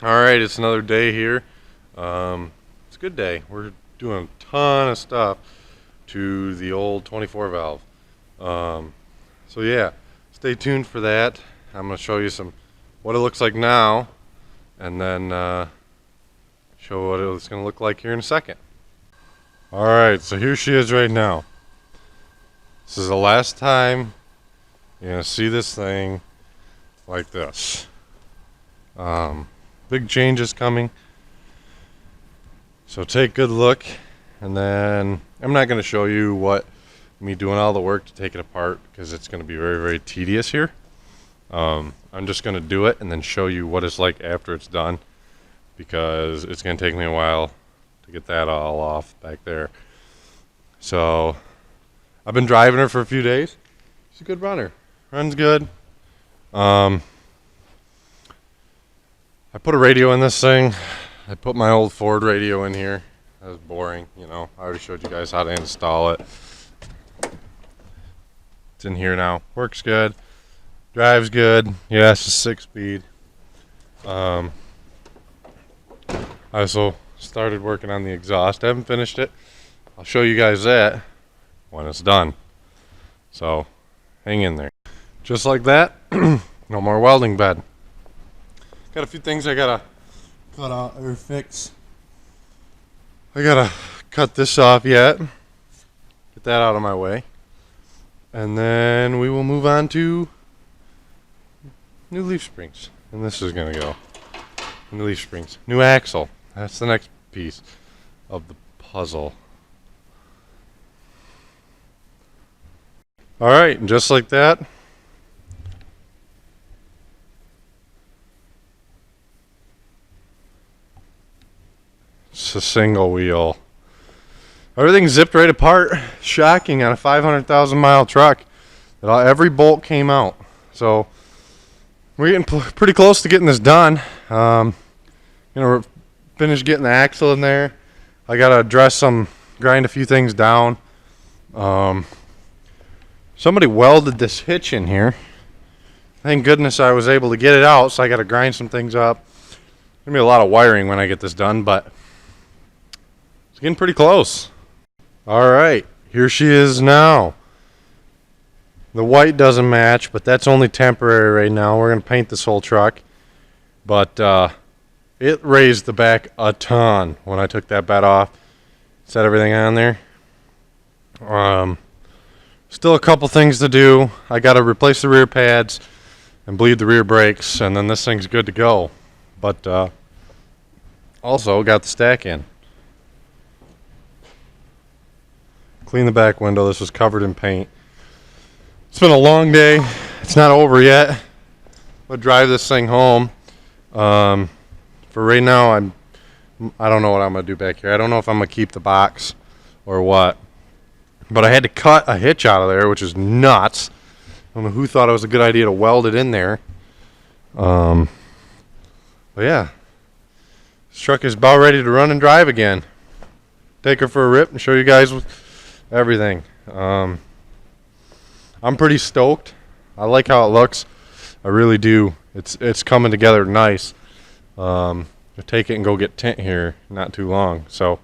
Alright, it's another day here. It's a good day. We're doing a ton of stuff to the old 24 valve. So yeah, stay tuned for that. I'm going to show you what it looks like now, and then show what it's going to look like here in a second. Alright, so here she is right now. This is the last time you're going to see this thing like this. Big changes coming, so take a good look, and then I'm not going to show you me doing all the work to take it apart, because it's going to be very, very tedious here. I'm just going to do it and then show you what it's like after it's done, because it's going to take me a while to get that all off back there. So I've been driving her for a few days. She's a good runner, runs good. I put a radio in this thing. I put my old Ford radio in here. That was boring, you know. I already showed you guys how to install it. It's in here now. Works good. Drives good. Yeah, it's a 6-speed. I also started working on the exhaust. I haven't finished it. I'll show you guys that when it's done. So, hang in there. Just like that, no more welding bed. Got a few things I gotta cut out or fix. I gotta cut this off yet. Get that out of my way. And then we will move on to new leaf springs. And this is gonna go. New leaf springs. New axle. That's the next piece of the puzzle. Alright, and just like that, it's a single wheel. Everything zipped right apart. Shocking on a 500,000 mile truck that every bolt came out. So we're getting pretty close to getting this done. We're finished getting the axle in there. I gotta grind a few things down. Somebody welded this hitch in here. Thank goodness I was able to get it out, so I gotta grind some things up. There's gonna be a lot of wiring when I get this done, but it's getting pretty close. Alright, here she is now. The white doesn't match, but that's only temporary right now. We're going to paint this whole truck. But it raised the back a ton when I took that bed off. Set everything on there. Still a couple things to do. I got to replace the rear pads and bleed the rear brakes, and then this thing's good to go. But also got the stack in. Clean the back window. This was covered in paint. It's been a long day. It's not over yet. I'm gonna drive this thing home. For right now, I don't know what I'm gonna do back here. I don't know if I'm gonna keep the box or what. But I had to cut a hitch out of there, which is nuts. I don't know who thought it was a good idea to weld it in there. But yeah, this truck is about ready to run and drive again. Take her for a rip and show you guys everything. I'm pretty stoked. I like how it looks. I really do. It's coming together nice. I'll take it and go get tint here not too long. So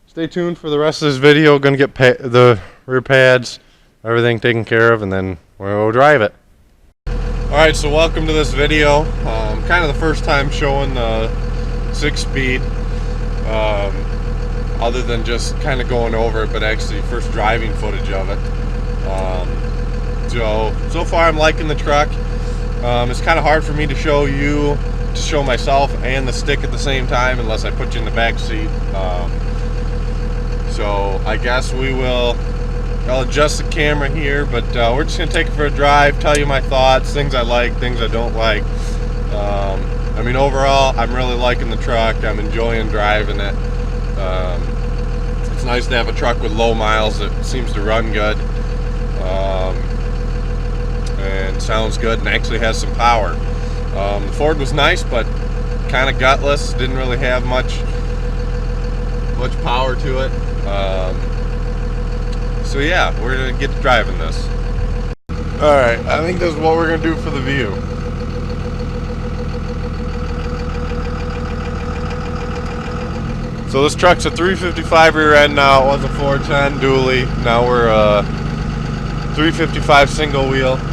stay tuned for the rest of this video. Gonna get the rear pads, everything taken care of, and then we'll drive it. Alright, so welcome to this video. Kind of the first time showing the 6-speed. Other than just kind of going over it, but actually first driving footage of it. So far I'm liking the truck. It's kind of hard for me to show myself and the stick at the same time unless I put you in the back seat. So I guess I'll adjust the camera here, but we're just gonna take it for a drive, tell you my thoughts, things I like, things I don't like. I mean, overall, I'm really liking the truck. I'm enjoying driving it. It's nice to have a truck with low miles that seems to run good, and sounds good, and actually has some power. The Ford was nice, but kind of gutless. Didn't really have much power to it. So yeah, we're gonna get to driving this. All right, I think this is what we're gonna do for the view. So this truck's a 355 rear end now. It was a 410 dually. Now we're 355 single wheel. Get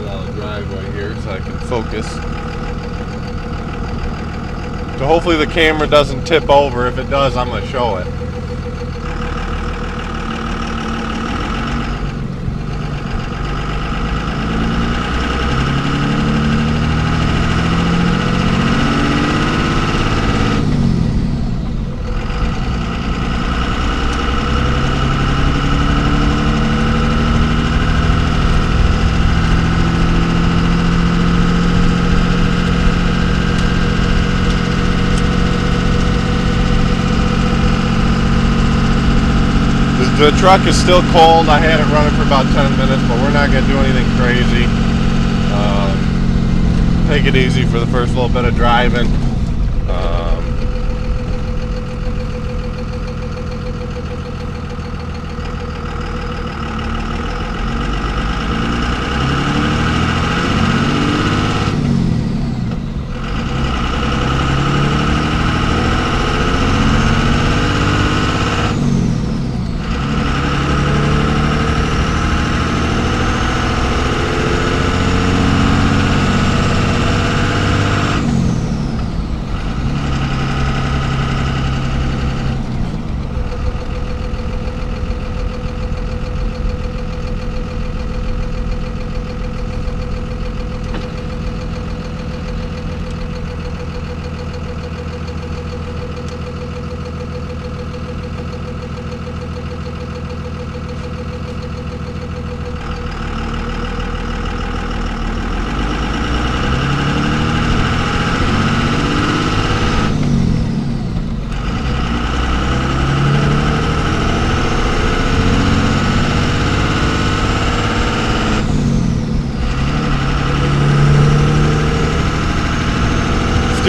out of the driveway here so I can focus. So hopefully the camera doesn't tip over. If it does, I'm going to show it. The truck is still cold. I had it running for about 10 minutes, but we're not going to do anything crazy. Take it easy for the first little bit of driving.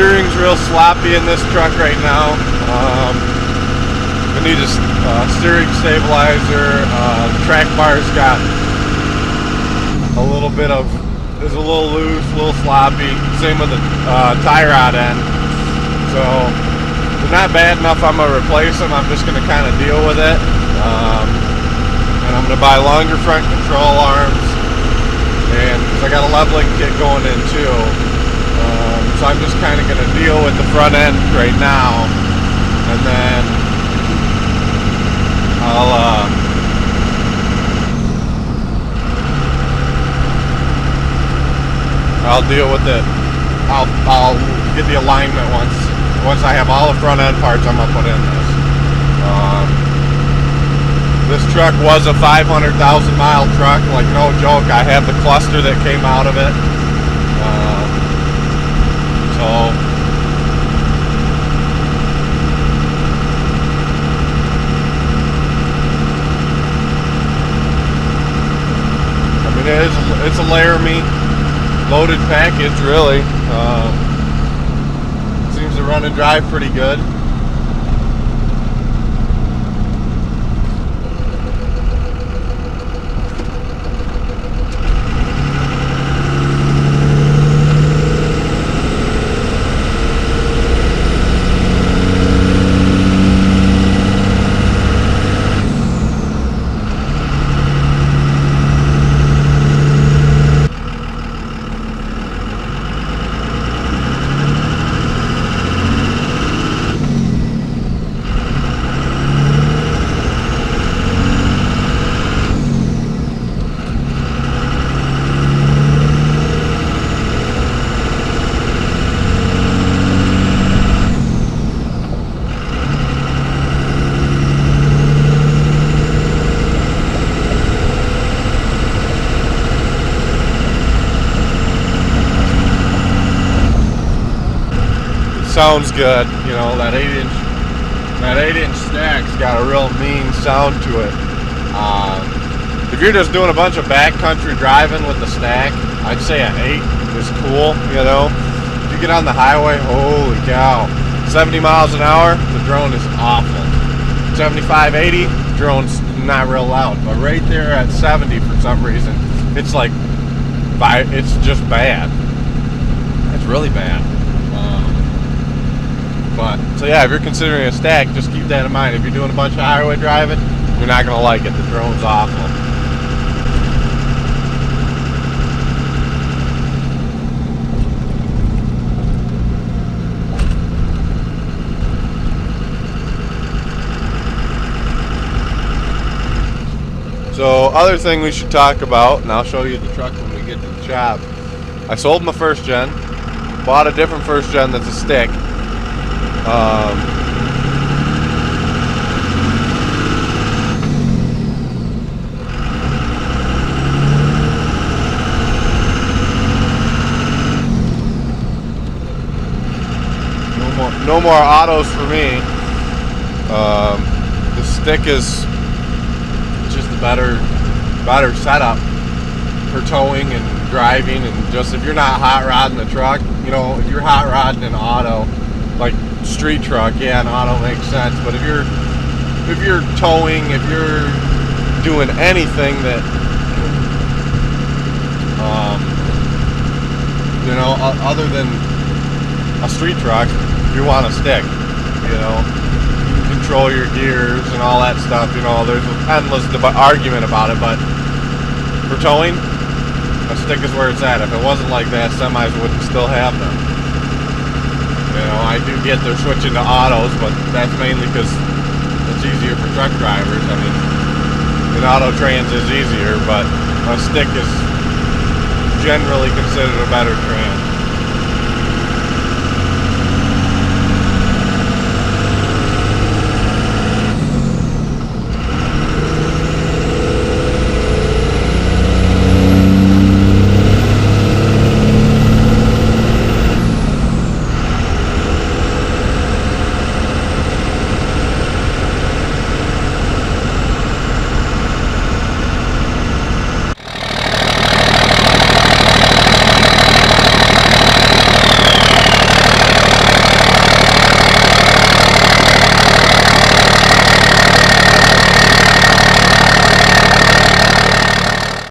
Steering's real sloppy in this truck right now. I need a steering stabilizer. Track bar's got a little bit of, is a little loose, a little sloppy. Same with the tie rod end. So they're not bad enough I'm gonna replace them. I'm just gonna kind of deal with it. And I'm gonna buy longer front control arms, and because I got a leveling kit going in too. So I'm just kind of going to deal with the front end right now, and then I'll deal with it. I'll get the alignment once I have all the front end parts I'm gonna put in this. This truck was a 500,000 mile truck, like no joke. I have the cluster that came out of it. So I mean, it's a Laramie loaded package, really. Seems to run and drive pretty good. Sounds good, you know. That 8-inch stack's got a real mean sound to it. If you're just doing a bunch of backcountry driving with the stack, I'd say an 8 is cool, you know. If you get on the highway, holy cow, 70 miles an hour, the drone is awful. 75, 80, drone's not real loud, but right there at 70 for some reason, it's like, it's just bad. really bad. So yeah, if you're considering a stack, just keep that in mind. If you're doing a bunch of highway driving, you're not gonna like it. The drone's awful. So other thing we should talk about, and I'll show you the truck when we get to the shop. I sold my first gen, bought a different first gen that's a stick. No more autos for me. The stick is just a better setup for towing and driving, and just if you're not hot rodding the truck, you know, if you're hot rodding an auto, like street truck, yeah, an auto makes sense. But if you're towing, if you're doing anything that, you know, other than a street truck, you want a stick. You know, control your gears and all that stuff. You know, there's an endless argument about it, but for towing, a stick is where it's at. If it wasn't like that, semis wouldn't still have them. You know, I do get they're switching to autos, but that's mainly because it's easier for truck drivers. I mean, an auto trans is easier, but a stick is generally considered a better trans.